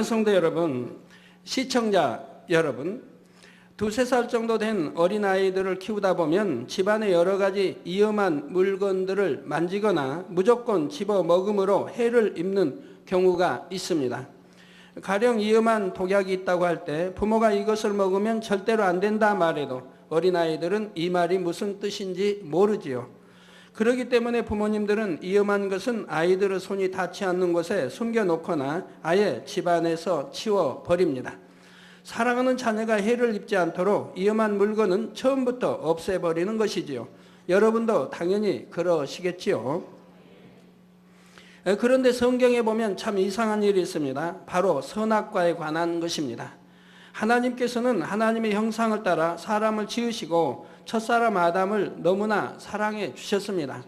성도 여러분, 시청자 여러분, 두세 살 정도 된 어린아이들을 키우다 보면 집안의 여러 가지 위험한 물건들을 만지거나 무조건 집어먹음으로 해를 입는 경우가 있습니다. 가령 위험한 독약이 있다고 할 때 부모가 이것을 먹으면 절대로 안 된다 말해도 어린아이들은 이 말이 무슨 뜻인지 모르지요. 그렇기 때문에 부모님들은 위험한 것은 아이들의 손이 닿지 않는 곳에 숨겨놓거나 아예 집안에서 치워버립니다. 사랑하는 자녀가 해를 입지 않도록 위험한 물건은 처음부터 없애버리는 것이지요. 여러분도 당연히 그러시겠지요. 그런데 성경에 보면 참 이상한 일이 있습니다. 바로 선악과에 관한 것입니다. 하나님께서는 하나님의 형상을 따라 사람을 지으시고 첫사람 아담을 너무나 사랑해 주셨습니다.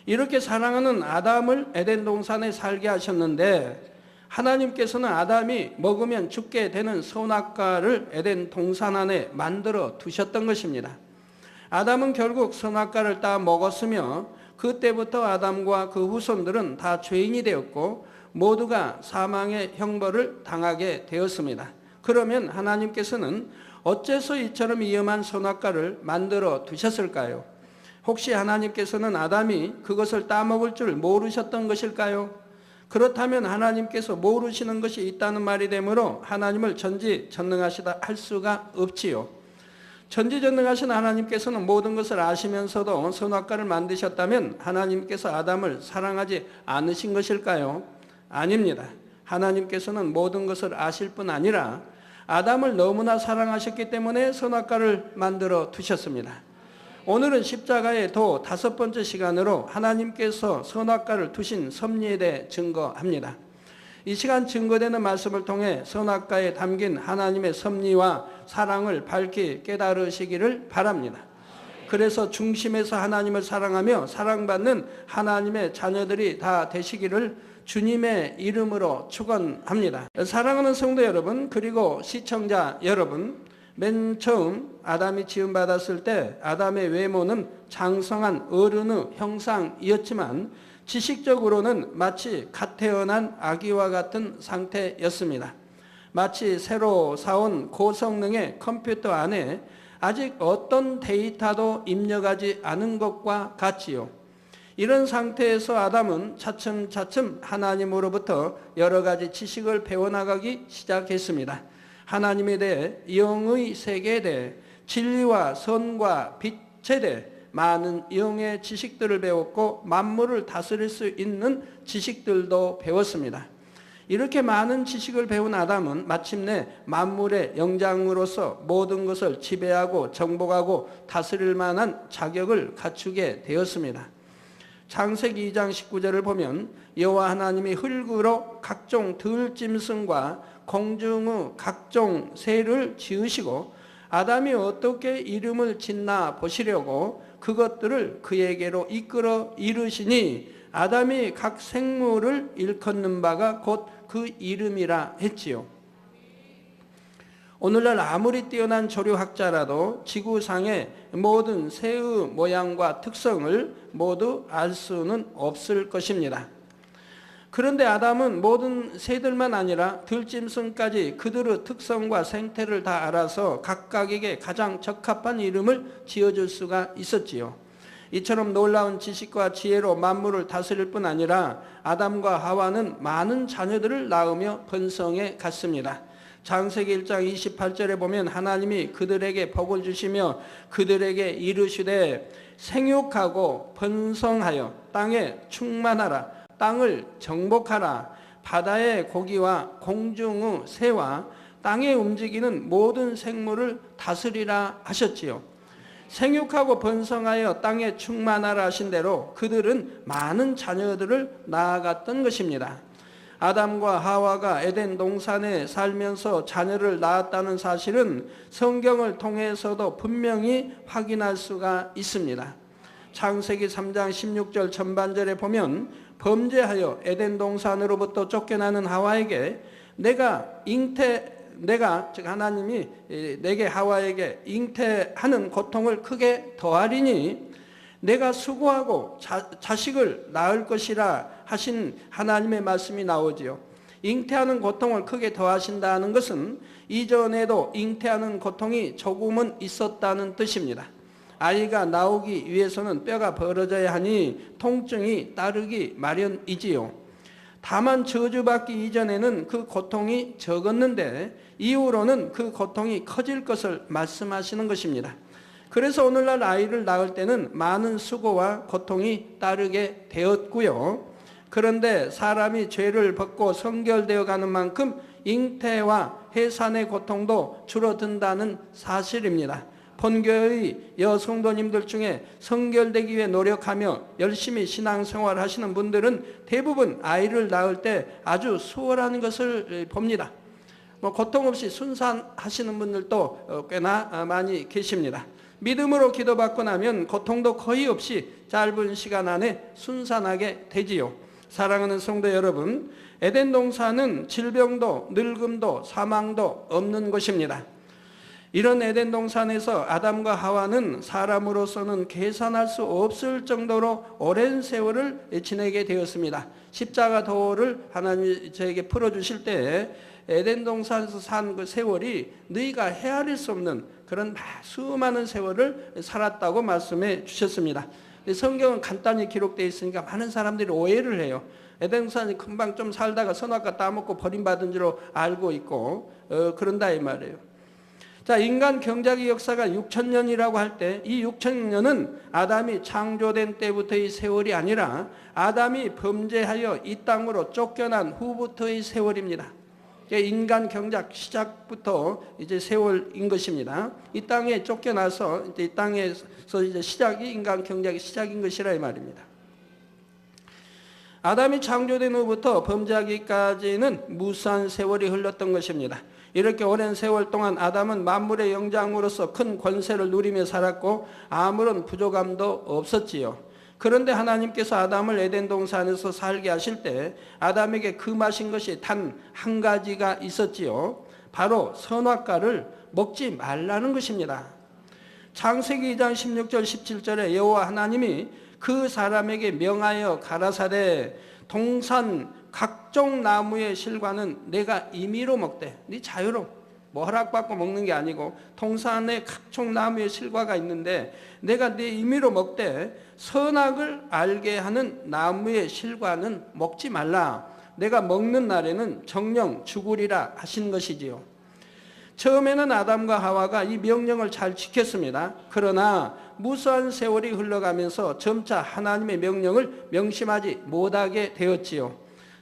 이렇게 사랑하는 아담을 에덴 동산에 살게 하셨는데 하나님께서는 아담이 먹으면 죽게 되는 선악과를 에덴 동산 안에 만들어 두셨던 것입니다. 아담은 결국 선악과를 따 먹었으며 그때부터 아담과 그 후손들은 다 죄인이 되었고 모두가 사망의 형벌을 당하게 되었습니다. 그러면 하나님께서는 어째서 이처럼 위험한 선악과를 만들어 두셨을까요? 혹시 하나님께서는 아담이 그것을 따먹을 줄 모르셨던 것일까요? 그렇다면 하나님께서 모르시는 것이 있다는 말이 되므로 하나님을 전지전능하시다 할 수가 없지요. 전지전능하신 하나님께서는 모든 것을 아시면서도 선악과를 만드셨다면 하나님께서 아담을 사랑하지 않으신 것일까요? 아닙니다. 하나님께서는 모든 것을 아실 뿐 아니라 아담을 너무나 사랑하셨기 때문에 선악과를 만들어 두셨습니다. 오늘은 십자가의 도 5번째 시간으로 하나님께서 선악과를 두신 섭리에 대해 증거합니다. 이 시간 증거되는 말씀을 통해 선악과에 담긴 하나님의 섭리와 사랑을 밝히 깨달으시기를 바랍니다. 그래서 중심에서 하나님을 사랑하며 사랑받는 하나님의 자녀들이 다 되시기를 주님의 이름으로 축원합니다. 사랑하는 성도 여러분, 그리고 시청자 여러분, 맨 처음 아담이 지음받았을 때 아담의 외모는 장성한 어른의 형상이었지만 지식적으로는 마치 갓 태어난 아기와 같은 상태였습니다. 마치 새로 사온 고성능의 컴퓨터 안에 아직 어떤 데이터도 입력하지 않은 것과 같지요. 이런 상태에서 아담은 차츰차츰 하나님으로부터 여러 가지 지식을 배워나가기 시작했습니다. 하나님에 대해, 영의 세계에 대해, 진리와 선과 빛에 대해 많은 영의 지식들을 배웠고 만물을 다스릴 수 있는 지식들도 배웠습니다. 이렇게 많은 지식을 배운 아담은 마침내 만물의 영장으로서 모든 것을 지배하고 정복하고 다스릴 만한 자격을 갖추게 되었습니다. 창세기 2장 19절을 보면 여호와 하나님이 흙으로 각종 들짐승과 공중의 각종 새를 지으시고 아담이 어떻게 이름을 짓나 보시려고 그것들을 그에게로 이끌어 이르시니 아담이 각 생물을 일컫는 바가 곧 그 이름이라 했지요. 오늘날 아무리 뛰어난 조류학자라도 지구상의 모든 새의 모양과 특성을 모두 알 수는 없을 것입니다. 그런데 아담은 모든 새들만 아니라 들짐승까지 그들의 특성과 생태를 다 알아서 각각에게 가장 적합한 이름을 지어줄 수가 있었지요. 이처럼 놀라운 지식과 지혜로 만물을 다스릴 뿐 아니라 아담과 하와는 많은 자녀들을 낳으며 번성해 갔습니다. 창세기 1장 28절에 보면 하나님이 그들에게 복을 주시며 그들에게 이르시되 생육하고 번성하여 땅에 충만하라, 땅을 정복하라, 바다의 고기와 공중의 새와 땅에 움직이는 모든 생물을 다스리라 하셨지요. 생육하고 번성하여 땅에 충만하라 하신 대로 그들은 많은 자녀들을 낳아갔던 것입니다. 아담과 하와가 에덴 동산에 살면서 자녀를 낳았다는 사실은 성경을 통해서도 분명히 확인할 수가 있습니다. 창세기 3장 16절 전반절에 보면 범죄하여 에덴 동산으로부터 쫓겨나는 하와에게 즉 하나님이 내게 하와에게 잉태하는 고통을 크게 더하리니 내가 수고하고 자식을 낳을 것이라 하신 하나님의 말씀이 나오지요. 잉태하는 고통을 크게 더하신다는 것은 이전에도 잉태하는 고통이 조금은 있었다는 뜻입니다. 아이가 나오기 위해서는 뼈가 벌어져야 하니 통증이 따르기 마련이지요. 다만 저주받기 이전에는 그 고통이 적었는데 이후로는 그 고통이 커질 것을 말씀하시는 것입니다. 그래서 오늘날 아이를 낳을 때는 많은 수고와 고통이 따르게 되었고요. 그런데 사람이 죄를 벗고 성결되어 가는 만큼 잉태와 해산의 고통도 줄어든다는 사실입니다. 본교의 여성도님들 중에 성결되기 위해 노력하며 열심히 신앙생활 하시는 분들은 대부분 아이를 낳을 때 아주 수월한 것을 봅니다. 고통 없이 순산하시는 분들도 꽤나 많이 계십니다. 믿음으로 기도받고 나면 고통도 거의 없이 짧은 시간 안에 순산하게 되지요. 사랑하는 성도 여러분, 에덴 동산은 질병도 늙음도 사망도 없는 곳입니다. 이런 에덴 동산에서 아담과 하와는 사람으로서는 계산할 수 없을 정도로 오랜 세월을 지내게 되었습니다. 십자가 도를 하나님이 저에게 풀어주실 때 에덴 동산에서 산 그 세월이 너희가 헤아릴 수 없는 그런 수많은 세월을 살았다고 말씀해 주셨습니다. 성경은 간단히 기록되어 있으니까 많은 사람들이 오해를 해요. 에덴 동산이 금방 좀 살다가 선악과 따먹고 버림받은 줄로 알고 있고 그런다 이 말이에요. 자, 인간 경작의 역사가 6,000년이라고 할 때 이 6,000년은 아담이 창조된 때부터의 세월이 아니라 아담이 범죄하여 이 땅으로 쫓겨난 후부터의 세월입니다. 인간 경작 시작부터 이제 세월인 것입니다. 이 땅에 쫓겨나서 이제 이 땅에서 이제 시작이 인간 경작의 시작인 것이라 이 말입니다. 아담이 창조된 후부터 범죄하기까지는 무수한 세월이 흘렀던 것입니다. 이렇게 오랜 세월 동안 아담은 만물의 영장으로서 큰 권세를 누리며 살았고 아무런 부족함도 없었지요. 그런데 하나님께서 아담을 에덴 동산에서 살게 하실 때 아담에게 금하신 것이 단 한 가지가 있었지요. 바로 선악과를 먹지 말라는 것입니다. 창세기 2장 16절 17절에 여호와 하나님이 그 사람에게 명하여 가라사대 동산 각종 나무의 실과는 내가 임의로 먹되, 네 자유로 뭐 허락받고 먹는 게 아니고 동산에 각종 나무의 실과가 있는데 내가 네 임의로 먹되 선악을 알게 하는 나무의 실과는 먹지 말라. 내가 먹는 날에는 정령 죽으리라 하신 것이지요. 처음에는 아담과 하와가 이 명령을 잘 지켰습니다. 그러나 무수한 세월이 흘러가면서 점차 하나님의 명령을 명심하지 못하게 되었지요.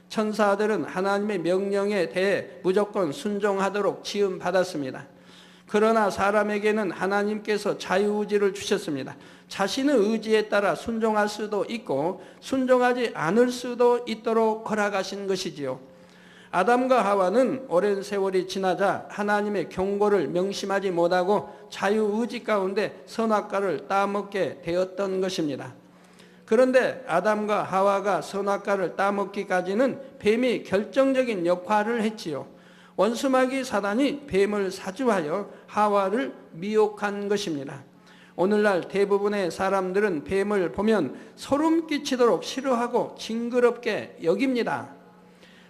천사들은 하나님의 명령에 대해 무조건 순종하도록 지음받았습니다. 그러나 사람에게는 하나님께서 자유의지를 주셨습니다. 자신의 의지에 따라 순종할 수도 있고 순종하지 않을 수도 있도록 허락하신 것이지요. 아담과 하와는 오랜 세월이 지나자 하나님의 경고를 명심하지 못하고 자유의지 가운데 선악과를 따먹게 되었던 것입니다. 그런데 아담과 하와가 선악과를 따먹기까지는 뱀이 결정적인 역할을 했지요. 원수마귀 사단이 뱀을 사주하여 하와를 미혹한 것입니다. 오늘날 대부분의 사람들은 뱀을 보면 소름 끼치도록 싫어하고 징그럽게 여깁니다.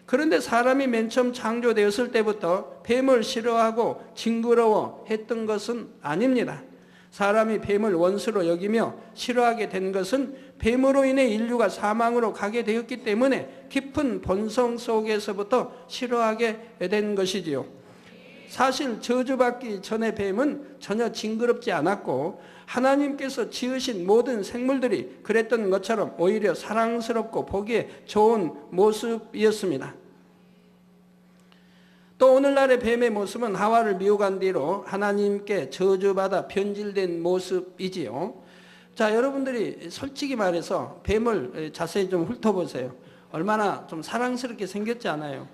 그런데 사람이 맨 처음 창조되었을 때부터 뱀을 싫어하고 징그러워 했던 것은 아닙니다. 사람이 뱀을 원수로 여기며 싫어하게 된 것은 뱀으로 인해 인류가 사망으로 가게 되었기 때문에 깊은 본성 속에서부터 싫어하게 된 것이지요. 사실 저주받기 전에 뱀은 전혀 징그럽지 않았고 하나님께서 지으신 모든 생물들이 그랬던 것처럼 오히려 사랑스럽고 보기에 좋은 모습이었습니다. 또 오늘날의 뱀의 모습은 하와를 미혹한 뒤로 하나님께 저주받아 변질된 모습이지요. 자, 여러분들이 솔직히 말해서 뱀을 자세히 좀 훑어보세요. 얼마나 좀 사랑스럽게 생겼지 않아요?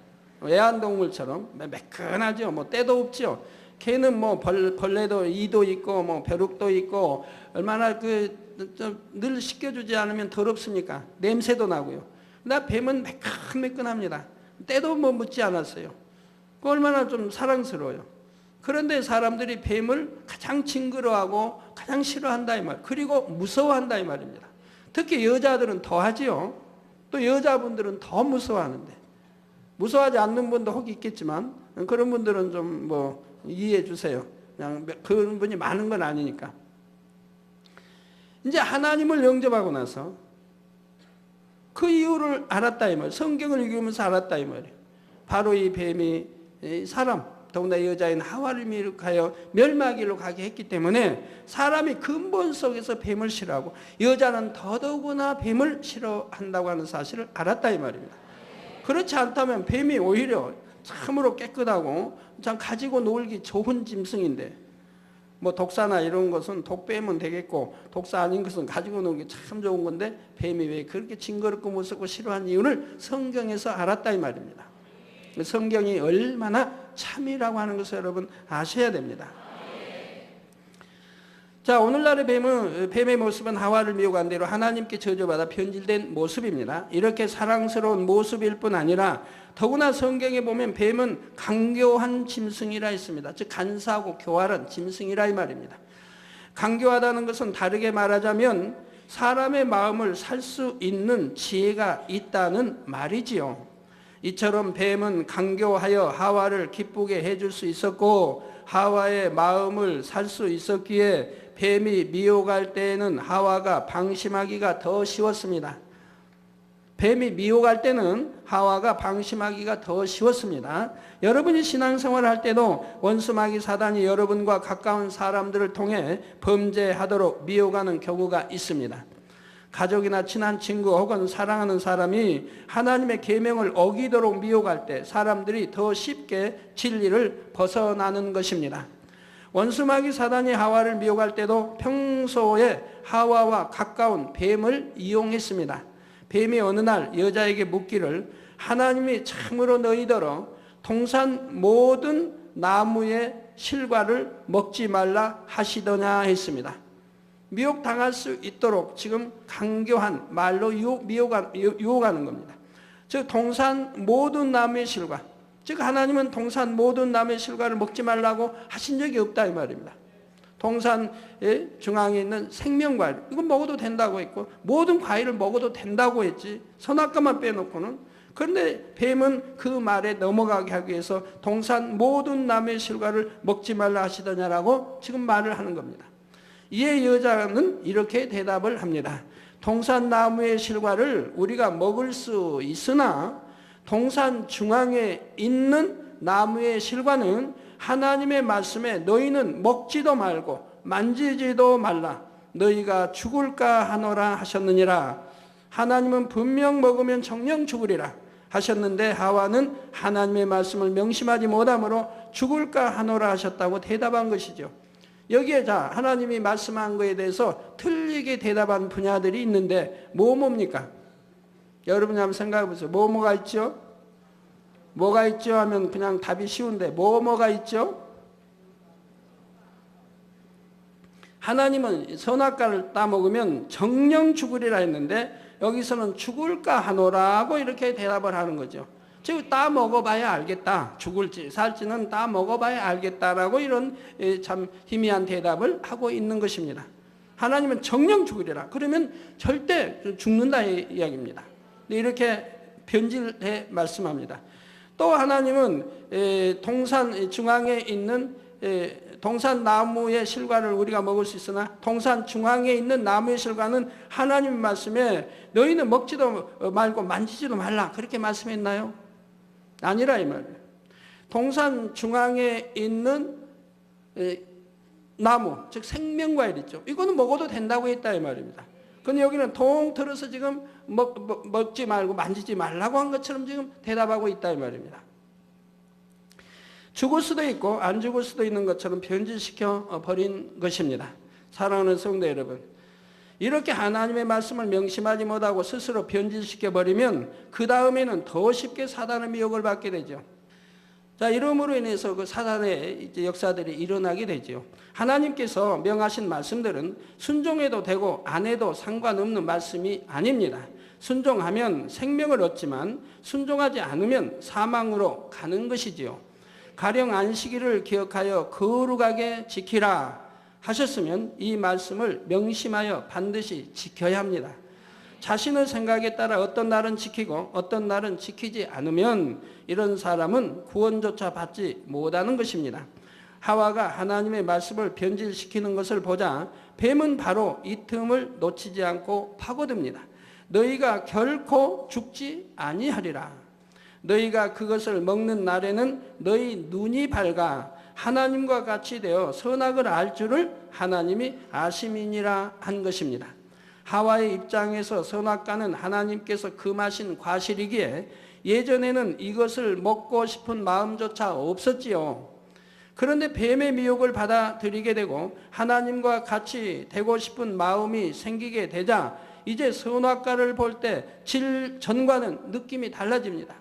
애완동물처럼 매끈하죠. 뭐 때도 없죠. 걔는 뭐 벌레도 이도 있고 뭐 벼룩도 있고 얼마나 늘 씻겨주지 않으면 더럽습니까? 냄새도 나고요. 나 뱀은 매끈매끈합니다. 때도 뭐 묻지 않았어요. 얼마나 좀 사랑스러워요. 그런데 사람들이 뱀을 가장 징그러워하고 가장 싫어한다 이 말, 그리고 무서워한다 이 말입니다. 특히 여자들은 더 하지요. 또 여자분들은 더 무서워하는데 무서워하지 않는 분도 혹 있겠지만 그런 분들은 좀 뭐 이해해 주세요. 그냥 그런 분이 많은 건 아니니까. 이제 하나님을 영접하고 나서 그 이유를 알았다 이 말. 성경을 읽으면서 알았다 이 말이에요. 바로 이 뱀이 사람, 더구나 여자인 하와를 미혹하여 멸망길로 가게 했기 때문에 사람이 근본 속에서 뱀을 싫어하고 여자는 더더구나 뱀을 싫어한다고 하는 사실을 알았다 이 말입니다. 그렇지 않다면 뱀이 오히려 참으로 깨끗하고 참 가지고 놀기 좋은 짐승인데, 뭐 독사나 이런 것은 독 빼면 되겠고 독사 아닌 것은 가지고 놀기 참 좋은 건데 뱀이 왜 그렇게 징그럽고 무섭고 싫어하는 이유를 성경에서 알았다 이 말입니다. 성경이 얼마나 참이라고 하는 것을 여러분 아셔야 됩니다. 자, 오늘날의 뱀의 모습은 하와를 미혹한 대로 하나님께 저주받아 변질된 모습입니다. 이렇게 사랑스러운 모습일 뿐 아니라 더구나 성경에 보면 뱀은 강교한 짐승이라 했습니다. 즉 간사하고 교활한 짐승이라 이 말입니다. 강교하다는 것은 다르게 말하자면 사람의 마음을 살 수 있는 지혜가 있다는 말이지요. 이처럼 뱀은 강교하여 하와를 기쁘게 해줄 수 있었고 하와의 마음을 살 수 있었기에 뱀이 미혹할 때에는 하와가 방심하기가 더 쉬웠습니다. 뱀이 미혹할 때는 하와가 방심하기가 더 쉬웠습니다. 여러분이 신앙생활을 할 때도 원수 마귀 사단이 여러분과 가까운 사람들을 통해 범죄하도록 미혹하는 경우가 있습니다. 가족이나 친한 친구 혹은 사랑하는 사람이 하나님의 계명을 어기도록 미혹할 때 사람들이 더 쉽게 진리를 벗어나는 것입니다. 원수 마귀 사단이 하와를 미혹할 때도 평소에 하와와 가까운 뱀을 이용했습니다. 뱀이 어느 날 여자에게 묻기를 하나님이 참으로 너희더러 동산 모든 나무의 실과를 먹지 말라 하시더냐 했습니다. 미혹당할 수 있도록 지금 강교한 말로 유혹하는 겁니다. 즉 동산 모든 나무의 실과, 즉 하나님은 동산 모든 나무의 실과를 먹지 말라고 하신 적이 없다 이 말입니다. 동산 중앙에 있는 생명과일, 이건 먹어도 된다고 했고 모든 과일을 먹어도 된다고 했지 선악과만 빼놓고는. 그런데 뱀은 그 말에 넘어가게 하기 위해서 동산 모든 나무의 실과를 먹지 말라 하시더냐라고 지금 말을 하는 겁니다. 이에 여자는 이렇게 대답을 합니다. 동산 나무의 실과를 우리가 먹을 수 있으나 동산 중앙에 있는 나무의 실과는 하나님의 말씀에 너희는 먹지도 말고 만지지도 말라 너희가 죽을까 하노라 하셨느니라. 하나님은 분명 먹으면 정녕 죽으리라 하셨는데 하와는 하나님의 말씀을 명심하지 못함으로 죽을까 하노라 하셨다고 대답한 것이죠. 여기에 자 하나님이 말씀한 거에 대해서 틀리게 대답한 분야들이 있는데 뭡니까? 여러분이 한번 생각해 보세요. 뭐가 있죠? 뭐가 있죠 하면 그냥 답이 쉬운데 뭐가 있죠? 하나님은 선악과를 따먹으면 정녕 죽으리라 했는데 여기서는 죽을까 하노라고 이렇게 대답을 하는 거죠. 즉 따 먹어봐야 알겠다. 죽을지 살지는 따 먹어봐야 알겠다라고 이런 참 희미한 대답을 하고 있는 것입니다. 하나님은 정녕 죽으리라. 그러면 절대 죽는다 이야기입니다. 이렇게 변질해 말씀합니다. 또 하나님은 동산 중앙에 있는 동산 나무의 실과를 우리가 먹을 수 있으나 동산 중앙에 있는 나무의 실과는 하나님 말씀에 너희는 먹지도 말고 만지지도 말라 그렇게 말씀했나요? 아니라 이 말이에요. 동산 중앙에 있는 나무, 즉 생명과일 있죠. 이거는 먹어도 된다고 했다 이 말입니다. 근데 여기는 통틀어서 지금 먹지 말고 만지지 말라고 한 것처럼 지금 대답하고 있다 이 말입니다. 죽을 수도 있고 안 죽을 수도 있는 것처럼 변질시켜 버린 것입니다. 사랑하는 성도 여러분, 이렇게 하나님의 말씀을 명심하지 못하고 스스로 변질시켜 버리면 그 다음에는 더 쉽게 사단의 미혹을 받게 되죠. 자, 이러므로 인해서 그 사단의 이제 역사들이 일어나게 되죠. 하나님께서 명하신 말씀들은 순종해도 되고 안 해도 상관없는 말씀이 아닙니다. 순종하면 생명을 얻지만 순종하지 않으면 사망으로 가는 것이지요. 가령 안식일을 기억하여 거룩하게 지키라 하셨으면 이 말씀을 명심하여 반드시 지켜야 합니다. 자신의 생각에 따라 어떤 날은 지키고 어떤 날은 지키지 않으면 이런 사람은 구원조차 받지 못하는 것입니다. 하와가 하나님의 말씀을 변질시키는 것을 보자 뱀은 바로 이 틈을 놓치지 않고 파고듭니다. 너희가 결코 죽지 아니하리라. 너희가 그것을 먹는 날에는 너희 눈이 밝아 하나님과 같이 되어 선악을 알 줄을 하나님이 아심이니라 한 것입니다. 하와의 입장에서 선악과는 하나님께서 금하신 과실이기에 예전에는 이것을 먹고 싶은 마음조차 없었지요. 그런데 뱀의 미혹을 받아들이게 되고 하나님과 같이 되고 싶은 마음이 생기게 되자 이제 선악과를 볼 때 질 전과는 느낌이 달라집니다.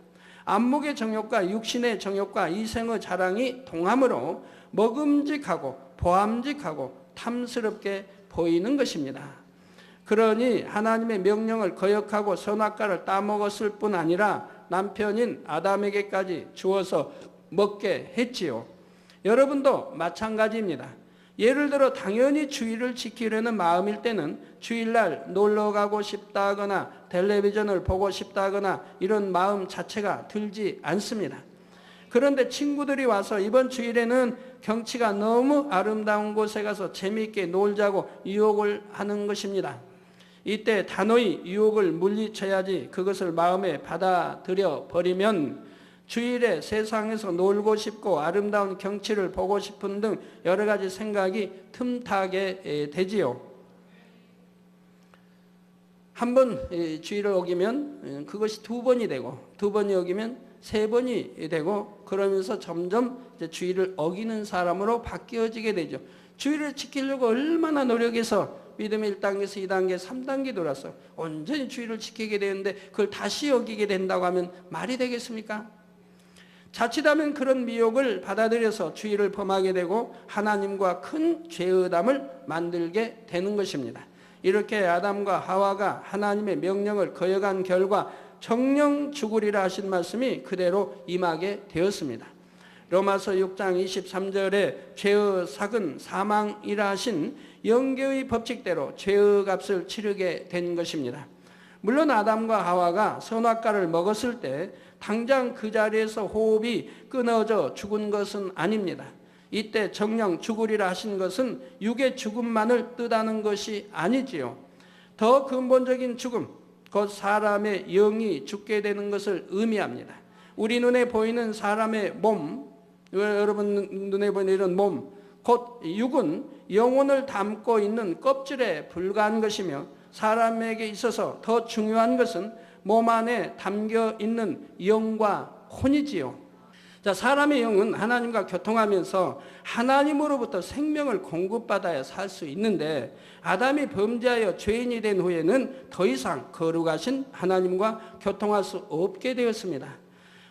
안목의 정욕과 육신의 정욕과 이생의 자랑이 동함으로 먹음직하고 보암직하고 탐스럽게 보이는 것입니다. 그러니 하나님의 명령을 거역하고 선악과를 따먹었을 뿐 아니라 남편인 아담에게까지 주어서 먹게 했지요. 여러분도 마찬가지입니다. 예를 들어 당연히 주의를 지키려는 마음일 때는 주일날 놀러 가고 싶다거나 텔레비전을 보고 싶다거나 이런 마음 자체가 들지 않습니다. 그런데 친구들이 와서 이번 주일에는 경치가 너무 아름다운 곳에 가서 재미있게 놀자고 유혹을 하는 것입니다. 이때 단호히 유혹을 물리쳐야지 그것을 마음에 받아들여 버리면 주일에 세상에서 놀고 싶고 아름다운 경치를 보고 싶은 등 여러 가지 생각이 틈타게 되지요. 한 번 주일을 어기면 그것이 두 번이 되고 두 번이 어기면 세 번이 되고 그러면서 점점 이제 주일을 어기는 사람으로 바뀌어지게 되죠. 주일을 지키려고 얼마나 노력해서 믿음 1단계에서 2단계, 3단계 돌아서 온전히 주일을 지키게 되는데 그걸 다시 어기게 된다고 하면 말이 되겠습니까? 자칫하면 그런 미혹을 받아들여서 주의를 범하게 되고 하나님과 큰 죄의담을 만들게 되는 것입니다. 이렇게 아담과 하와가 하나님의 명령을 거역한 결과 정령 죽으리라 하신 말씀이 그대로 임하게 되었습니다. 로마서 6장 23절에 죄의 삭은 사망이라 하신 영계의 법칙대로 죄의 값을 치르게 된 것입니다. 물론 아담과 하와가 선악과를 먹었을 때 당장 그 자리에서 호흡이 끊어져 죽은 것은 아닙니다. 이때 정령 죽으리라 하신 것은 육의 죽음만을 뜻하는 것이 아니지요. 더 근본적인 죽음, 곧 사람의 영이 죽게 되는 것을 의미합니다. 우리 눈에 보이는 사람의 몸, 여러분 눈에 보이는 이런 몸, 곧 육은 영혼을 담고 있는 껍질에 불과한 것이며 사람에게 있어서 더 중요한 것은 몸 안에 담겨 있는 영과 혼이지요. 자, 사람의 영은 하나님과 교통하면서 하나님으로부터 생명을 공급받아야 살 수 있는데 아담이 범죄하여 죄인이 된 후에는 더 이상 거룩하신 하나님과 교통할 수 없게 되었습니다.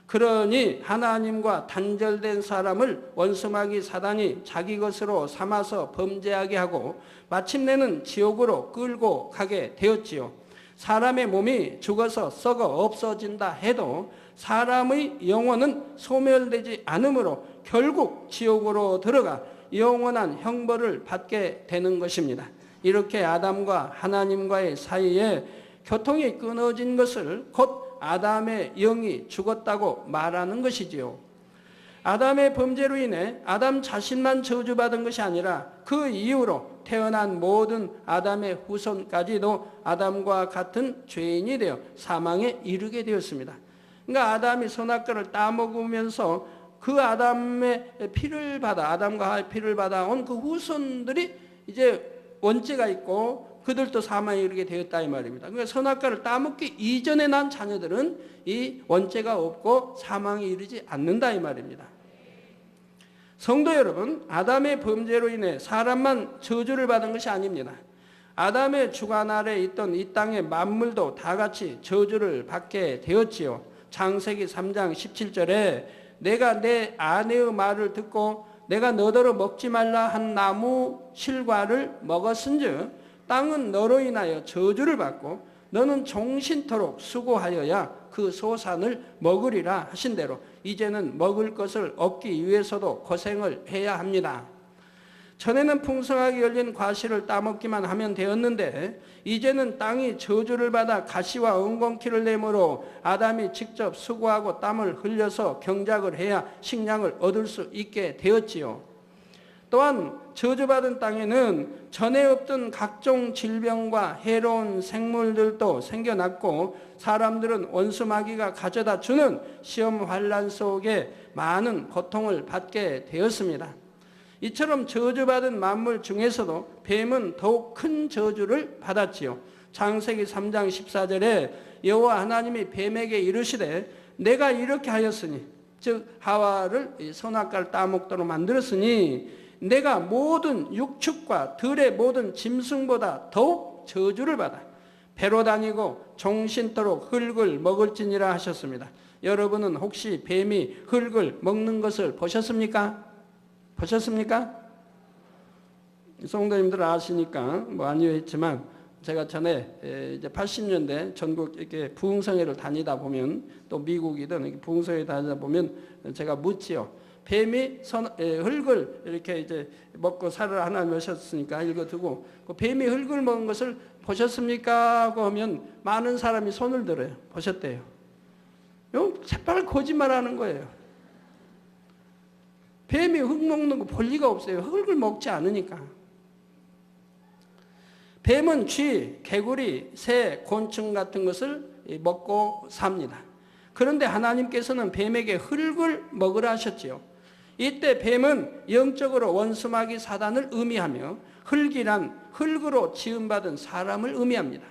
그러니 하나님과 단절된 사람을 원수마귀 사단이 자기 것으로 삼아서 범죄하게 하고 마침내는 지옥으로 끌고 가게 되었지요. 사람의 몸이 죽어서 썩어 없어진다 해도 사람의 영혼은 소멸되지 않으므로 결국 지옥으로 들어가 영원한 형벌을 받게 되는 것입니다. 이렇게 아담과 하나님과의 사이에 교통이 끊어진 것을 곧 아담의 영이 죽었다고 말하는 것이지요. 아담의 범죄로 인해 아담 자신만 저주받은 것이 아니라 그 이후로 태어난 모든 아담의 후손까지도 아담과 같은 죄인이 되어 사망에 이르게 되었습니다. 그러니까 아담이 선악과를 따먹으면서 그 아담의 피를 받아, 아담과 하와의 피를 받아온 그 후손들이 이제 원죄가 있고 그들도 사망에 이르게 되었다 이 말입니다. 그러니까 선악과를 따먹기 이전에 난 자녀들은 이 원죄가 없고 사망에 이르지 않는다 이 말입니다. 성도 여러분, 아담의 범죄로 인해 사람만 저주를 받은 것이 아닙니다. 아담의 주관 아래 있던 이 땅의 만물도 다 같이 저주를 받게 되었지요. 창세기 3장 17절에 내가 내 아내의 말을 듣고 내가 너더러 먹지 말라 한 나무 실과를 먹었은즉 땅은 너로 인하여 저주를 받고 너는 종신토록 수고하여야 그 소산을 먹으리라 하신 대로 이제는 먹을 것을 얻기 위해서도 고생을 해야 합니다. 전에는 풍성하게 열린 과실을 따먹기만 하면 되었는데 이제는 땅이 저주를 받아 가시와 엉겅퀴를 내므로 아담이 직접 수고하고 땀을 흘려서 경작을 해야 식량을 얻을 수 있게 되었지요. 또한 저주받은 땅에는 전에 없던 각종 질병과 해로운 생물들도 생겨났고 사람들은 원수마귀가 가져다 주는 시험 환난 속에 많은 고통을 받게 되었습니다. 이처럼 저주받은 만물 중에서도 뱀은 더욱 큰 저주를 받았지요. 창세기 3장 14절에 여호와 하나님이 뱀에게 이르시되 내가 이렇게 하였으니 즉 하와를 선악과를 따먹도록 만들었으니 내가 모든 육축과 들의 모든 짐승보다 더욱 저주를 받아 배로 다니고 종신토록 흙을 먹을지니라 하셨습니다. 여러분은 혹시 뱀이 흙을 먹는 것을 보셨습니까? 보셨습니까? 성도님들 아시니까 뭐 아니요 했지만 제가 전에 이제 80년대 전국 이렇게 부흥성회를 다니다 보면 또 미국이든 이렇게 부흥성회 다니다 보면 제가 묻지요. 뱀이 흙을 이렇게 이제 먹고 살을 하나님 하셨으니까 읽어두고 그 뱀이 흙을 먹은 것을 보셨습니까? 하고 하면 많은 사람이 손을 들어요. 보셨대요. 이거 새빨 거짓말하는 거예요. 뱀이 흙 먹는 거 볼 리가 없어요. 흙을 먹지 않으니까. 뱀은 쥐, 개구리, 새, 곤충 같은 것을 먹고 삽니다. 그런데 하나님께서는 뱀에게 흙을 먹으라 하셨지요. 이때 뱀은 영적으로 원수마귀 사단을 의미하며 흙이란 흙으로 지음받은 사람을 의미합니다.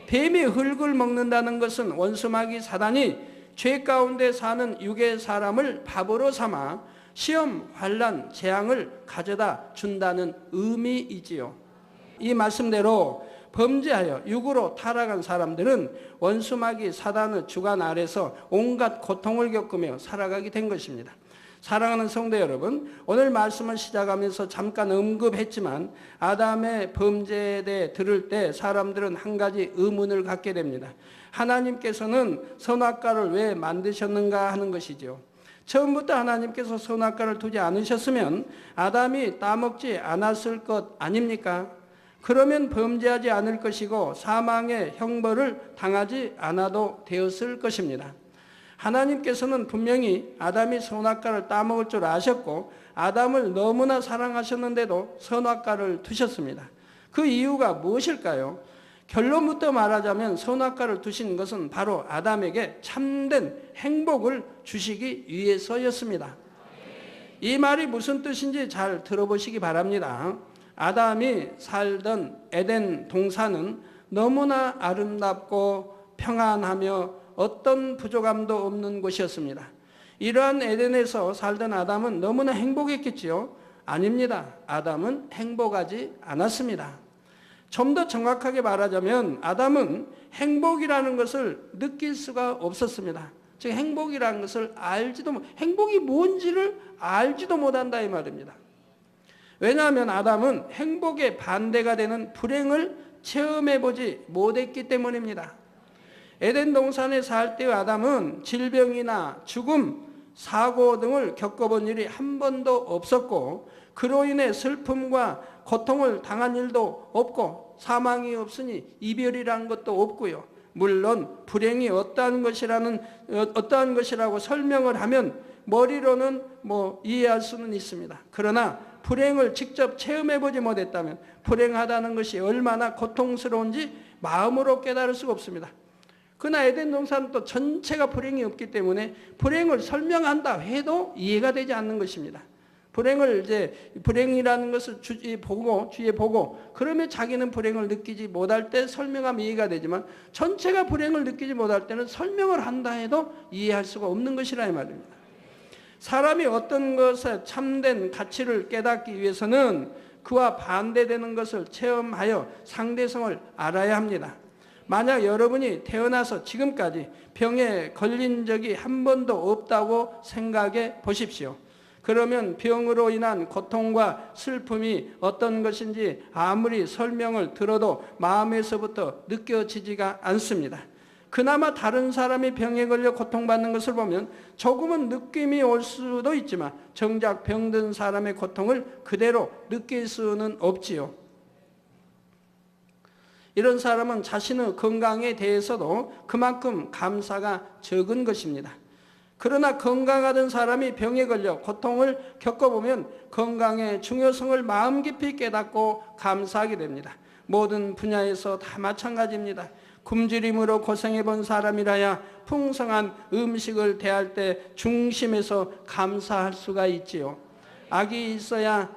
뱀이 흙을 먹는다는 것은 원수마귀 사단이 죄 가운데 사는 육의 사람을 밥으로 삼아 시험, 환난, 재앙을 가져다 준다는 의미이지요. 이 말씀대로 범죄하여 육으로 타락한 사람들은 원수마귀 사단의 주관 아래서 온갖 고통을 겪으며 살아가게 된 것입니다. 사랑하는 성도 여러분, 오늘 말씀을 시작하면서 잠깐 언급했지만 아담의 범죄에 대해 들을 때 사람들은 한 가지 의문을 갖게 됩니다. 하나님께서는 선악과를 왜 만드셨는가 하는 것이죠. 처음부터 하나님께서 선악과를 두지 않으셨으면 아담이 따먹지 않았을 것 아닙니까? 그러면 범죄하지 않을 것이고 사망의 형벌을 당하지 않아도 되었을 것입니다. 하나님께서는 분명히 아담이 선악과를 따먹을 줄 아셨고 아담을 너무나 사랑하셨는데도 선악과를 두셨습니다. 그 이유가 무엇일까요? 결론부터 말하자면 선악과를 두신 것은 바로 아담에게 참된 행복을 주시기 위해서였습니다. 이 말이 무슨 뜻인지 잘 들어보시기 바랍니다. 아담이 살던 에덴 동산은 너무나 아름답고 평안하며 어떤 부족함도 없는 곳이었습니다. 이러한 에덴에서 살던 아담은 너무나 행복했겠지요? 아닙니다. 아담은 행복하지 않았습니다. 좀 더 정확하게 말하자면 아담은 행복이라는 것을 느낄 수가 없었습니다. 즉 행복이라는 것을 행복이 뭔지를 알지도 못한다 이 말입니다. 왜냐하면 아담은 행복의 반대가 되는 불행을 체험해보지 못했기 때문입니다. 에덴 동산에 살 때의 아담은 질병이나 죽음, 사고 등을 겪어본 일이 한 번도 없었고 그로 인해 슬픔과 고통을 당한 일도 없고 사망이 없으니 이별이라는 것도 없고요. 물론 불행이 어떠한 것이라고 설명을 하면 머리로는 이해할 수는 있습니다. 그러나 불행을 직접 체험해보지 못했다면 불행하다는 것이 얼마나 고통스러운지 마음으로 깨달을 수가 없습니다. 그러나 에덴 동산은 또 전체가 불행이 없기 때문에 불행을 설명한다 해도 이해가 되지 않는 것입니다. 불행이라는 것을 주위에 보고 그러면 자기는 불행을 느끼지 못할 때 설명하면 이해가 되지만 전체가 불행을 느끼지 못할 때는 설명을 한다 해도 이해할 수가 없는 것이라 이 말입니다. 사람이 어떤 것에 참된 가치를 깨닫기 위해서는 그와 반대되는 것을 체험하여 상대성을 알아야 합니다. 만약 여러분이 태어나서 지금까지 병에 걸린 적이 한 번도 없다고 생각해 보십시오. 그러면 병으로 인한 고통과 슬픔이 어떤 것인지 아무리 설명을 들어도 마음에서부터 느껴지지가 않습니다. 그나마 다른 사람이 병에 걸려 고통받는 것을 보면 조금은 느낌이 올 수도 있지만 정작 병든 사람의 고통을 그대로 느낄 수는 없지요. 이런 사람은 자신의 건강에 대해서도 그만큼 감사가 적은 것입니다. 그러나 건강하던 사람이 병에 걸려 고통을 겪어보면 건강의 중요성을 마음 깊이 깨닫고 감사하게 됩니다. 모든 분야에서 다 마찬가지입니다. 굶주림으로 고생해본 사람이라야 풍성한 음식을 대할 때 중심에서 감사할 수가 있지요. 악이 있어야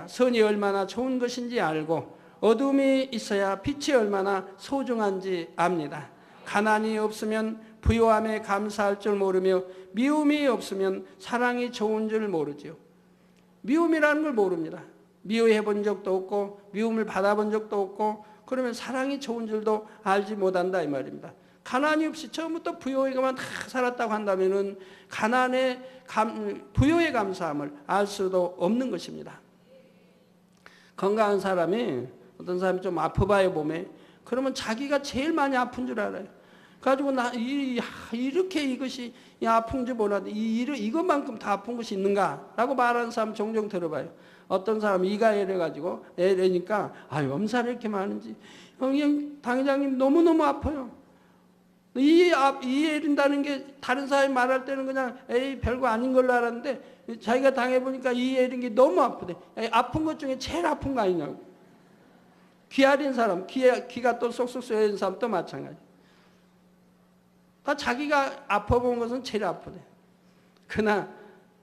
선이 얼마나 좋은 것인지 알고 어둠이 있어야 빛이 얼마나 소중한지 압니다. 가난이 없으면 부요함에 감사할 줄 모르며 미움이 없으면 사랑이 좋은 줄 모르지요. 미움이라는 걸 모릅니다. 미워해 본 적도 없고 미움을 받아본 적도 없고 그러면 사랑이 좋은 줄도 알지 못한다 이 말입니다. 가난이 없이 처음부터 부요에만 다 살았다고 한다면은 부요의 감사함을 알 수도 없는 것입니다. 건강한 사람이 어떤 사람이 좀 아파봐요 몸에. 그러면 자기가 제일 많이 아픈 줄 알아요. 가지고 이렇게 이것이 아픈지 몰라도 이것만큼 다 아픈 것이 있는가라고 말하는 사람 종종 들어봐요. 어떤 사람 이가 애려가지고 애려니까 엄살이 이렇게 많은지 그냥 당회장님 너무너무 아파요. 이 애린다는 게 다른 사람이 말할 때는 그냥 별거 아닌 걸로 알았는데 자기가 당해보니까 이 애린 게 너무 아프대. 아픈 것 중에 제일 아픈 거 아니냐고. 귀 아린 사람, 귀가 또 쏙쏙 쏘여진 사람도 마찬가지. 다 자기가 아파본 것은 제일 아프대. 그러나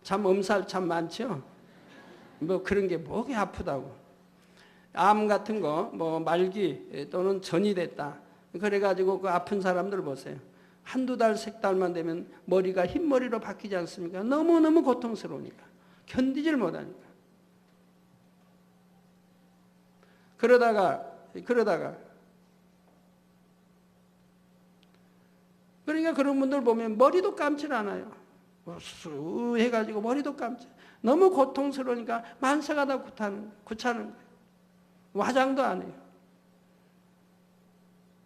참 엄살 참 많죠. 뭐 그런 게 뭐게 아프다고. 암 같은 거, 뭐 말기 또는 전이 됐다. 그래가지고 그 아픈 사람들 보세요. 한두 달, 석 달만 되면 머리가 흰머리로 바뀌지 않습니까? 너무너무 고통스러우니까. 견디질 못하니까. 그러다가 그러니까 그런 분들 보면 머리도 감질 않아요. 수 해가지고 머리도 감질. 너무 고통스러우니까 만사가 다 귀찮은 거예요. 화장도 안 해요.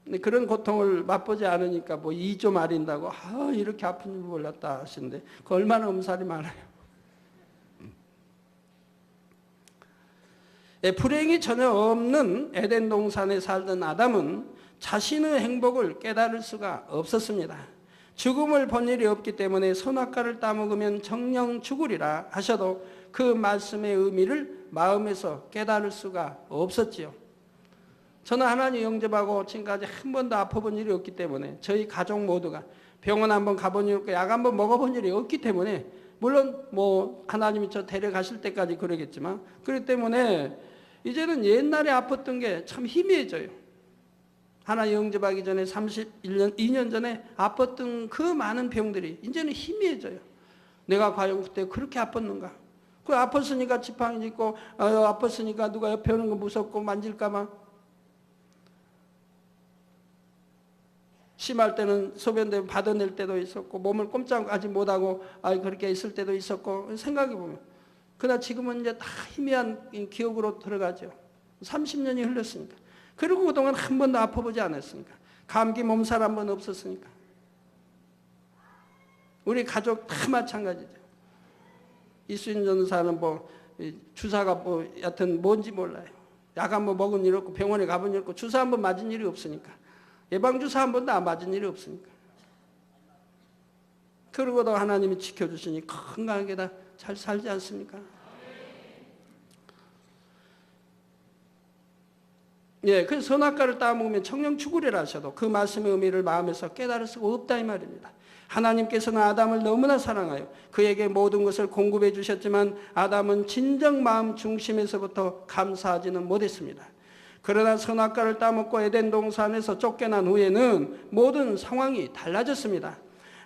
근데 그런 고통을 맛보지 않으니까 뭐 이 좀 아린다고 이렇게 아픈 줄 몰랐다 하시는데 그 얼마나 엄살이 많아요. 불행이 전혀 없는 에덴 동산에 살던 아담은 자신의 행복을 깨달을 수가 없었습니다. 죽음을 본 일이 없기 때문에 선악과를 따먹으면 정령 죽으리라 하셔도 그 말씀의 의미를 마음에서 깨달을 수가 없었지요. 저는 하나님 영접하고 지금까지 한 번도 아파본 일이 없기 때문에 저희 가족 모두가 병원 한번 가본 일 없고 약 한번 먹어본 일이 없기 때문에 물론 뭐 하나님이 저 데려가실 때까지 그러겠지만 그렇기 때문에 이제는 옛날에 아팠던 게 참 희미해져요. 하나님 영접하기 전에 31년, 2년 전에 아팠던 그 많은 병들이 이제는 희미해져요. 내가 과연 그때 그렇게 아팠는가? 그 아팠으니까 지팡이 짚고 아팠으니까 누가 옆에 오는 거 무섭고 만질까봐 심할 때는 소변 받아낼 때도 있었고 몸을 꼼짝하지 못하고 그렇게 있을 때도 있었고 생각해보면 그러나 지금은 이제 다 희미한 기억으로 들어가죠. 30년이 흘렀으니까. 그리고 그동안 한 번도 아파보지 않았으니까. 감기 몸살 한 번 없었으니까. 우리 가족 다 마찬가지죠. 이수인 전사는 뭐 주사가 뭐 여튼 뭔지 몰라요. 약 한 번 먹은 일 없고 병원에 가본 일 없고 주사 한 번 맞은 일이 없으니까. 예방주사 한 번도 안 맞은 일이 없으니까. 그러고도 하나님이 지켜주시니 건강하게 다 잘 살지 않습니까? 예, 그래서 선악과를 따먹으면 청령 죽으리라 하셔도 그 말씀의 의미를 마음에서 깨달을 수가 없다 이 말입니다. 하나님께서는 아담을 너무나 사랑하여 그에게 모든 것을 공급해 주셨지만 아담은 진정 마음 중심에서부터 감사하지는 못했습니다. 그러나 선악과를 따먹고 에덴 동산에서 쫓겨난 후에는 모든 상황이 달라졌습니다.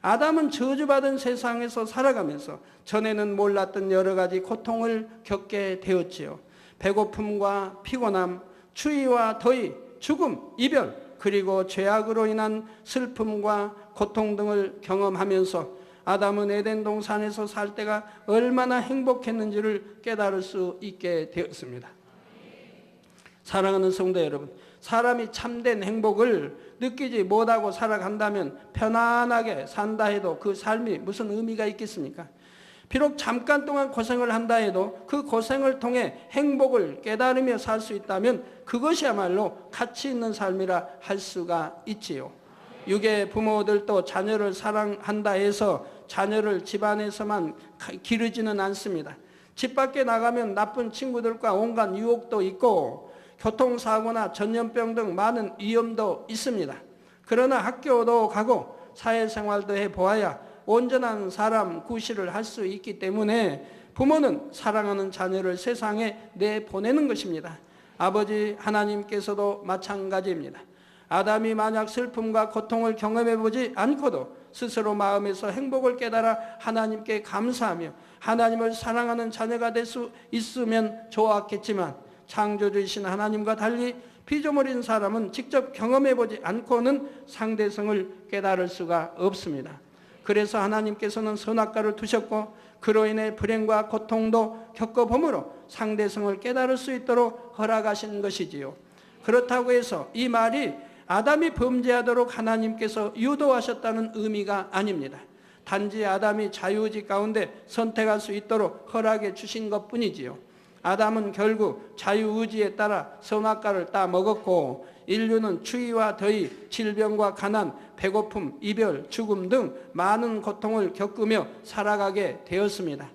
아담은 저주받은 세상에서 살아가면서 전에는 몰랐던 여러 가지 고통을 겪게 되었지요. 배고픔과 피곤함, 추위와 더위, 죽음, 이별, 그리고 죄악으로 인한 슬픔과 고통 등을 경험하면서 아담은 에덴 동산에서 살 때가 얼마나 행복했는지를 깨달을 수 있게 되었습니다. 사랑하는 성도 여러분, 사람이 참된 행복을 느끼지 못하고 살아간다면 편안하게 산다 해도 그 삶이 무슨 의미가 있겠습니까? 비록 잠깐 동안 고생을 한다 해도 그 고생을 통해 행복을 깨달으며 살 수 있다면 그것이야말로 가치 있는 삶이라 할 수가 있지요. 육의 부모들도 자녀를 사랑한다 해서 자녀를 집안에서만 기르지는 않습니다. 집 밖에 나가면 나쁜 친구들과 온갖 유혹도 있고 교통사고나 전염병 등 많은 위험도 있습니다. 그러나 학교도 가고 사회생활도 해보아야 온전한 사람 구실을 할 수 있기 때문에 부모는 사랑하는 자녀를 세상에 내보내는 것입니다. 아버지 하나님께서도 마찬가지입니다. 아담이 만약 슬픔과 고통을 경험해보지 않고도 스스로 마음에서 행복을 깨달아 하나님께 감사하며 하나님을 사랑하는 자녀가 될 수 있으면 좋았겠지만 창조주이신 하나님과 달리 피조물인 사람은 직접 경험해보지 않고는 상대성을 깨달을 수가 없습니다. 그래서 하나님께서는 선악과를 두셨고 그로 인해 불행과 고통도 겪어보므로 상대성을 깨달을 수 있도록 허락하신 것이지요. 그렇다고 해서 이 말이 아담이 범죄하도록 하나님께서 유도하셨다는 의미가 아닙니다. 단지 아담이 자유의지 가운데 선택할 수 있도록 허락해 주신 것뿐이지요. 아담은 결국 자유의지에 따라 선악과를 따먹었고 인류는 추위와 더위, 질병과 가난, 배고픔, 이별, 죽음 등 많은 고통을 겪으며 살아가게 되었습니다.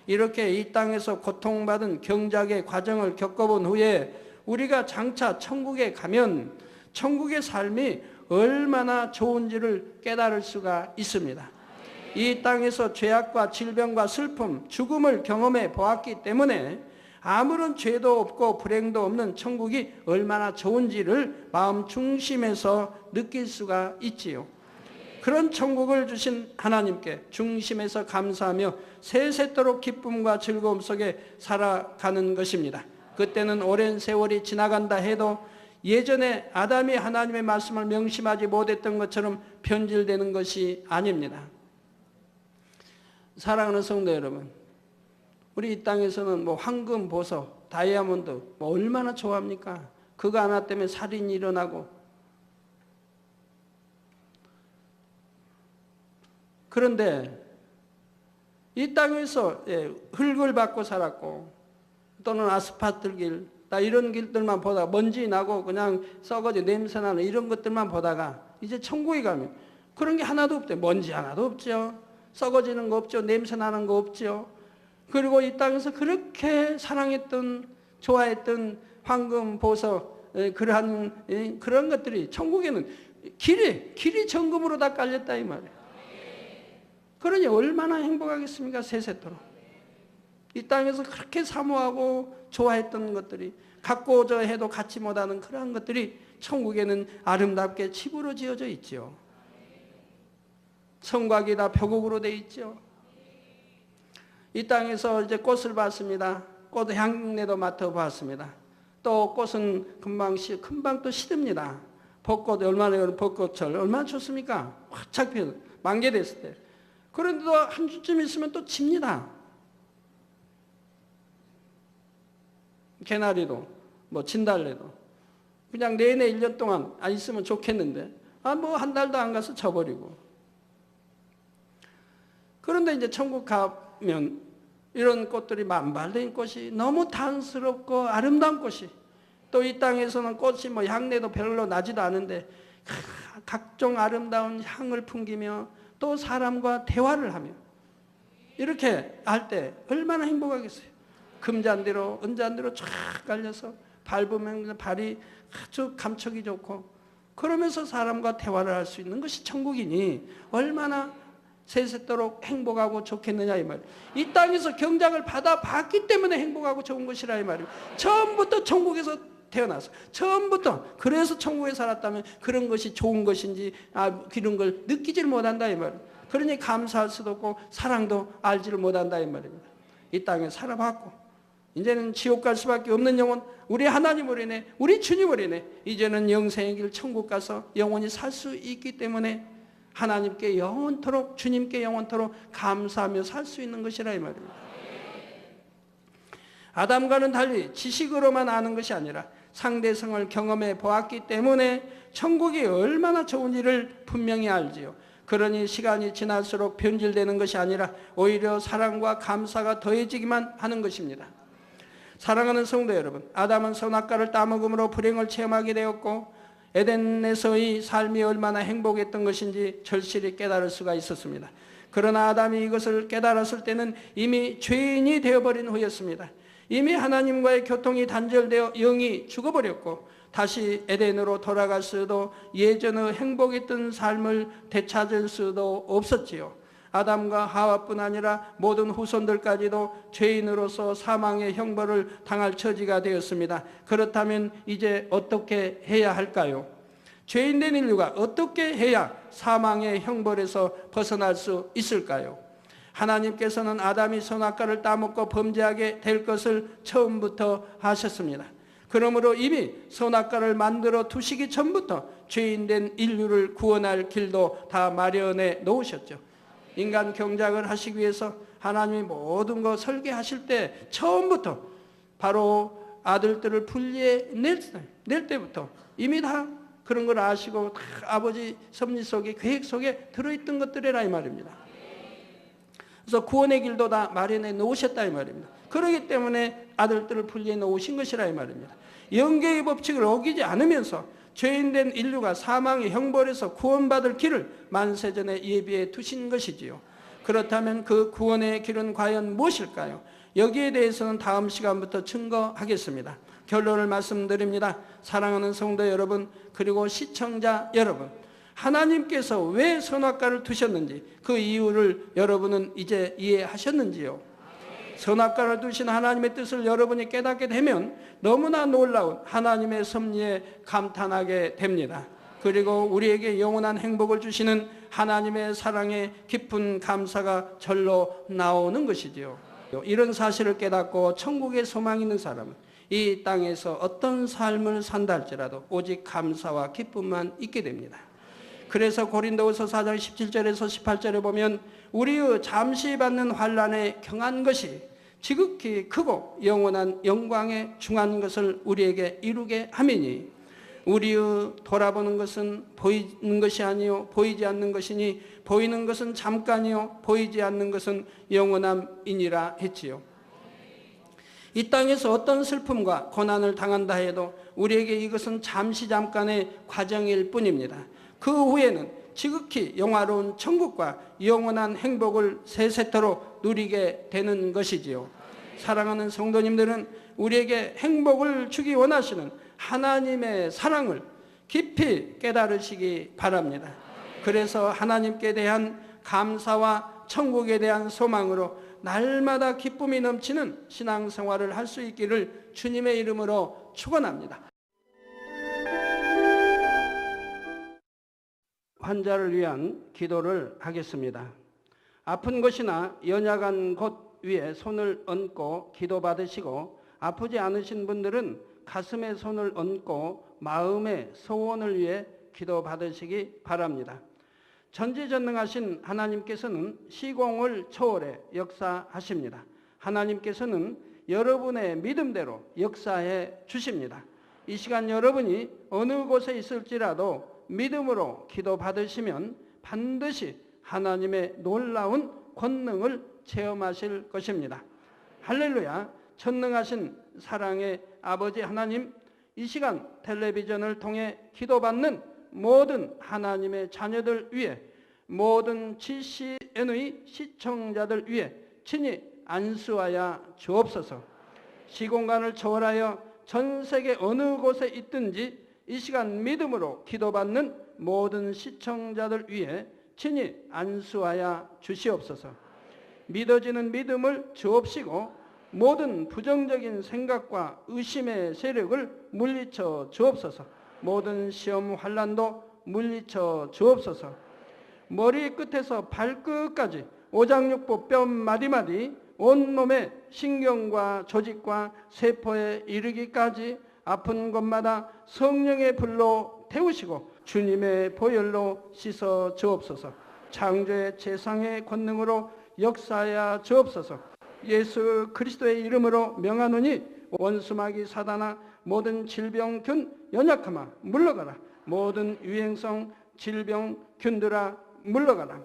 이렇게 이 땅에서 고통받은 경작의 과정을 겪어본 후에 우리가 장차 천국에 가면 천국의 삶이 얼마나 좋은지를 깨달을 수가 있습니다. 이 땅에서 죄악과 질병과 슬픔, 죽음을 경험해 보았기 때문에 아무런 죄도 없고 불행도 없는 천국이 얼마나 좋은지를 마음 중심에서 느낄 수가 있지요. 그런 천국을 주신 하나님께 중심에서 감사하며 세세토록 기쁨과 즐거움 속에 살아가는 것입니다. 그때는 오랜 세월이 지나간다 해도 예전에 아담이 하나님의 말씀을 명심하지 못했던 것처럼 변질되는 것이 아닙니다. 사랑하는 성도 여러분, 우리 이 땅에서는 뭐 황금, 보석, 다이아몬드 뭐 얼마나 좋아합니까? 그거 하나 때문에 살인이 일어나고. 그런데 이 땅에서 흙을 받고 살았고 또는 아스팔트 길, 이런 길들만 보다가 먼지 나고 그냥 썩어지 냄새 나는 이런 것들만 보다가 이제 천국에 가면 그런 게 하나도 없대요. 먼지 하나도 없죠. 썩어지는 거 없죠. 냄새 나는 거 없죠. 그리고 이 땅에서 그렇게 사랑했던, 좋아했던 황금, 보석, 그러한 그런 것들이 천국에는 길이 정금으로 다 깔렸다 이 말이에요. 그러니 얼마나 행복하겠습니까? 세세토록. 이 땅에서 그렇게 사모하고 좋아했던 것들이 갖고자 해도 갖지 못하는 그러한 것들이 천국에는 아름답게 칩으로 지어져 있죠. 성곽이 다 벼곡으로 돼 있죠. 이 땅에서 이제 꽃을 봤습니다. 꽃 향내도 맡아봤습니다. 또 꽃은 금방 또 시듭니다. 벚꽃 얼마나 벚꽃철 얼마나 좋습니까? 활짝 펴 만개됐을 때. 그런데도 한 주쯤 있으면 또 집니다. 개나리도 뭐 진달래도 그냥 내내 1년 동안 안 있으면 좋겠는데 뭐 한 달도 안 가서 져버리고. 그런데 이제 천국 가면 이런 꽃들이 만발된 꽃이 너무 단스럽고 아름다운 꽃이, 또 이 땅에서는 꽃이 뭐 향내도 별로 나지도 않은데 각종 아름다운 향을 풍기며 또 사람과 대화를 하며 이렇게 할 때 얼마나 행복하겠어요. 금잔디로 은잔디로 쫙 깔려서 밟으면 발이 아주 감촉이 좋고 그러면서 사람과 대화를 할 수 있는 것이 천국이니 얼마나 세세토록 행복하고 좋겠느냐 이 말이에요. 이 땅에서 경작을 받아봤기 때문에 행복하고 좋은 것이라 이 말이에요. 처음부터 천국에서 태어나서 처음부터 그래서 천국에 살았다면 그런 것이 좋은 것인지 그런 걸 느끼질 못한다 이 말이에요. 그러니 감사할 수도 없고 사랑도 알지를 못한다 이 말입니다. 이 땅에 살아봤고 이제는 지옥 갈 수밖에 없는 영혼, 우리 하나님으로 인해 우리 주님으로 인해 이제는 영생의 길 천국 가서 영원히 살 수 있기 때문에 하나님께 영원토록, 주님께 영원토록 감사하며 살 수 있는 것이라 이 말입니다. 아담과는 달리 지식으로만 아는 것이 아니라 상대성을 경험해 보았기 때문에 천국이 얼마나 좋은지를 분명히 알지요. 그러니 시간이 지날수록 변질되는 것이 아니라 오히려 사랑과 감사가 더해지기만 하는 것입니다. 사랑하는 성도 여러분, 아담은 선악과를 따먹음으로 불행을 체험하게 되었고 에덴에서의 삶이 얼마나 행복했던 것인지 절실히 깨달을 수가 있었습니다. 그러나 아담이 이것을 깨달았을 때는 이미 죄인이 되어버린 후였습니다. 이미 하나님과의 교통이 단절되어 영이 죽어버렸고 다시 에덴으로 돌아갈 수도 예전의 행복했던 삶을 되찾을 수도 없었지요. 아담과 하와뿐 아니라 모든 후손들까지도 죄인으로서 사망의 형벌을 당할 처지가 되었습니다. 그렇다면 이제 어떻게 해야 할까요? 죄인된 인류가 어떻게 해야 사망의 형벌에서 벗어날 수 있을까요? 하나님께서는 아담이 선악과를 따먹고 범죄하게 될 것을 처음부터 하셨습니다. 그러므로 이미 선악과를 만들어 두시기 전부터 죄인된 인류를 구원할 길도 다 마련해 놓으셨죠. 인간 경작을 하시기 위해서 하나님이 모든 거 설계하실 때 처음부터 바로 아들들을 분리해 낼 때부터 이미 다 그런 걸 아시고 다 아버지 섭리 속에 계획 속에 들어있던 것들이라 이 말입니다. 그래서 구원의 길도 다 마련해 놓으셨다 이 말입니다. 그렇기 때문에 아들들을 분리해 놓으신 것이라 이 말입니다. 영계의 법칙을 어기지 않으면서 죄인된 인류가 사망의 형벌에서 구원받을 길을 만세전에 예비해 두신 것이지요. 그렇다면 그 구원의 길은 과연 무엇일까요? 여기에 대해서는 다음 시간부터 증거하겠습니다. 결론을 말씀드립니다. 사랑하는 성도 여러분, 그리고 시청자 여러분, 하나님께서 왜 선악과를 두셨는지 그 이유를 여러분은 이제 이해하셨는지요? 선악과를 두신 하나님의 뜻을 여러분이 깨닫게 되면 너무나 놀라운 하나님의 섭리에 감탄하게 됩니다. 그리고 우리에게 영원한 행복을 주시는 하나님의 사랑에 깊은 감사가 절로 나오는 것이지요. 이런 사실을 깨닫고 천국에 소망이 있는 사람은 이 땅에서 어떤 삶을 산다 할지라도 오직 감사와 기쁨만 있게 됩니다. 그래서 고린도후서 4장 17절에서 18절에 보면 우리의 잠시 받는 환난에 경한 것이 지극히 크고 영원한 영광에 중한 것을 우리에게 이루게 하매니 우리의 돌아보는 것은 보이는 것이 아니요 보이지 않는 것이니 보이는 것은 잠깐이요 보이지 않는 것은 영원함이니라 했지요. 이 땅에서 어떤 슬픔과 고난을 당한다 해도 우리에게 이것은 잠시 잠깐의 과정일 뿐입니다. 그 후에는 지극히 영화로운 천국과 영원한 행복을 세세토록 누리게 되는 것이지요. 사랑하는 성도님들은 우리에게 행복을 주기 원하시는 하나님의 사랑을 깊이 깨달으시기 바랍니다. 그래서 하나님께 대한 감사와 천국에 대한 소망으로 날마다 기쁨이 넘치는 신앙생활을 할 수 있기를 주님의 이름으로 축원합니다. 환자를 위한 기도를 하겠습니다. 아픈 곳이나 연약한 곳 위에 손을 얹고 기도받으시고 아프지 않으신 분들은 가슴에 손을 얹고 마음의 소원을 위해 기도받으시기 바랍니다. 전지전능하신 하나님께서는 시공을 초월해 역사하십니다. 하나님께서는 여러분의 믿음대로 역사해 주십니다. 이 시간 여러분이 어느 곳에 있을지라도 믿음으로 기도받으시면 반드시 하나님의 놀라운 권능을 체험하실 것입니다. 할렐루야. 전능하신 사랑의 아버지 하나님, 이 시간 텔레비전을 통해 기도받는 모든 하나님의 자녀들 위해, 모든 GCN의 시청자들 위해 친히 안수하여 주옵소서. 시공간을 초월하여 전 세계 어느 곳에 있든지 이 시간 믿음으로 기도받는 모든 시청자들 위해 친히 안수하여 주시옵소서. 믿어지는 믿음을 주옵시고 모든 부정적인 생각과 의심의 세력을 물리쳐 주옵소서. 모든 시험 환난도 물리쳐 주옵소서. 머리 끝에서 발끝까지 오장육부 뼈 마디마디 온몸의 신경과 조직과 세포에 이르기까지 아픈 곳마다 성령의 불로 태우시고 주님의 보혈로 씻어 주옵소서. 창조의 재상의 권능으로 역사하여 주옵소서. 예수 그리스도의 이름으로 명하노니 원수마귀 사단아 모든 질병균 연약함아 물러가라. 모든 유행성 질병균들아 물러가라.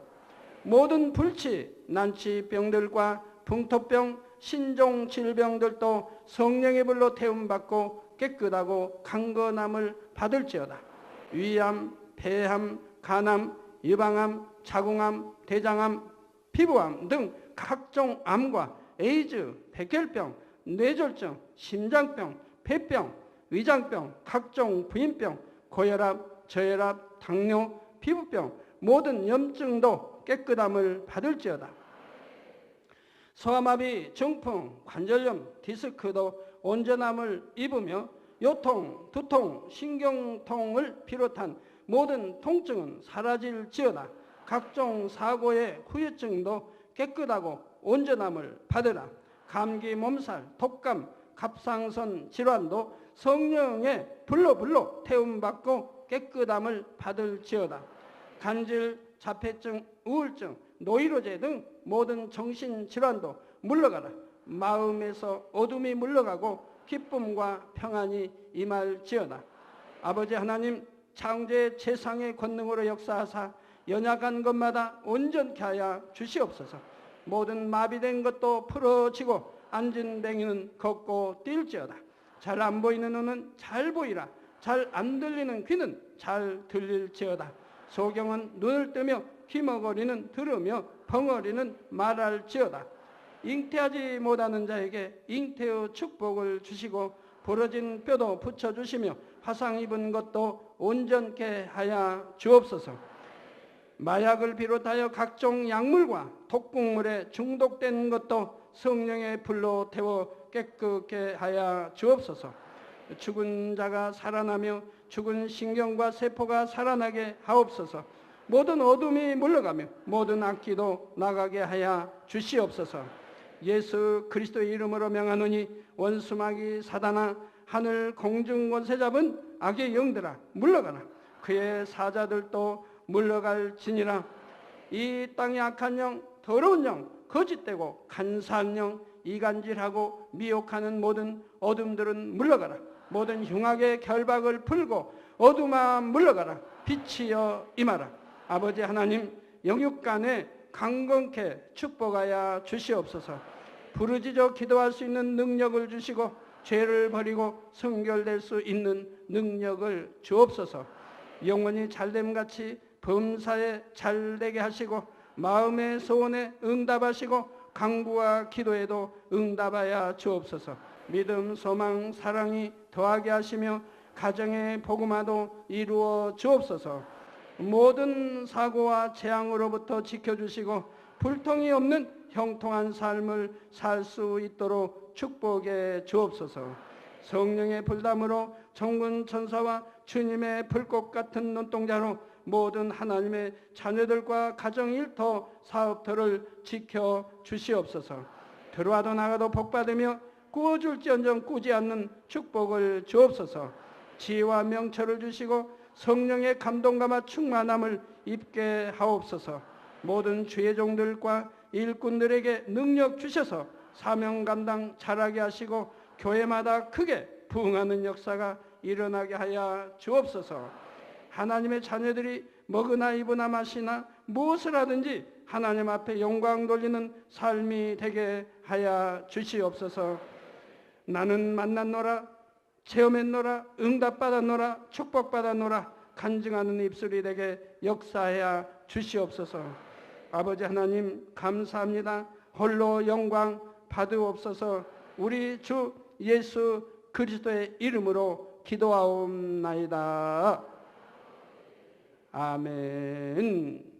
모든 불치 난치병들과 풍토병 신종 질병들도 성령의 불로 태움받고 깨끗하고 강건함을 받을지어다. 위암, 폐암, 간암, 유방암, 자궁암, 대장암, 피부암 등 각종 암과 에이즈, 백혈병, 뇌졸중, 심장병, 폐병, 위장병, 각종 부인병, 고혈압, 저혈압, 당뇨, 피부병, 모든 염증도 깨끗함을 받을지어다. 소아마비, 중풍, 관절염, 디스크도 온전함을 입으며 요통, 두통, 신경통을 비롯한 모든 통증은 사라질지어다. 각종 사고의 후유증도 깨끗하고 온전함을 받으라. 감기, 몸살, 독감, 갑상선 질환도 성령의 불로 태움받고 깨끗함을 받을지어다. 간질, 자폐증, 우울증, 노이로제 등 모든 정신질환도 물러가라. 마음에서 어둠이 물러가고 기쁨과 평안이 임할지어다. 아버지 하나님, 창조의 최상의 권능으로 역사하사 연약한 것마다 온전케 하여 주시옵소서. 모든 마비된 것도 풀어지고 앉은 뱅이는 걷고 뛸지어다. 잘 안 보이는 눈은 잘 보이라. 잘 안 들리는 귀는 잘 들릴지어다. 소경은 눈을 뜨며 귀머거리는 들으며 벙어리는 말할지어다. 잉태하지 못하는 자에게 잉태의 축복을 주시고 부러진 뼈도 붙여주시며 화상 입은 것도 온전케 하여 주옵소서. 마약을 비롯하여 각종 약물과 독극물에 중독된 것도 성령의 불로 태워 깨끗게 하여 주옵소서. 죽은 자가 살아나며 죽은 신경과 세포가 살아나게 하옵소서. 모든 어둠이 물러가며 모든 악기도 나가게 하여 주시옵소서. 예수 그리스도의 이름으로 명하노니 원수마귀 사단아 하늘 공중 권세 잡은 악의 영들아 물러가라. 그의 사자들도 물러갈지니라. 이 땅의 악한 영, 더러운 영, 거짓되고 간사한 영, 이간질하고 미혹하는 모든 어둠들은 물러가라. 모든 흉악의 결박을 풀고 어둠아 물러가라. 빛이여 임하라. 아버지 하나님, 영육간에 강건케 축복하여 주시옵소서. 부르짖어 기도할 수 있는 능력을 주시고 죄를 버리고 성결될 수 있는 능력을 주옵소서. 영원히 잘됨같이 범사에 잘되게 하시고 마음의 소원에 응답하시고 간구와 기도에도 응답하여 주옵소서. 믿음, 소망, 사랑이 더하게 하시며 가정의 복음화도 이루어 주옵소서. 모든 사고와 재앙으로부터 지켜주시고 불통이 없는 형통한 삶을 살 수 있도록 축복해 주옵소서. 성령의 불담으로 천군 천사와 주님의 불꽃 같은 눈동자로 모든 하나님의 자녀들과 가정 일터 사업터를 지켜 주시옵소서. 들어와도 나가도 복받으며 구워줄지언정 꾸지 않는 축복을 주옵소서. 지혜와 명철을 주시고 성령의 감동감화 충만함을 입게 하옵소서. 모든 주의 종들과 일꾼들에게 능력 주셔서 사명 감당 잘하게 하시고 교회마다 크게 부흥하는 역사가 일어나게 하여 주옵소서. 하나님의 자녀들이 먹으나 입으나 마시나 무엇을 하든지 하나님 앞에 영광 돌리는 삶이 되게 하여 주시옵소서. 나는 만났노라, 체험했노라, 응답받았노라, 축복받았노라 간증하는 입술이 되게 역사하여 주시옵소서. 아버지 하나님 감사합니다. 홀로 영광 받으옵소서. 우리 주 예수 그리스도의 이름으로 기도하옵나이다. 아멘.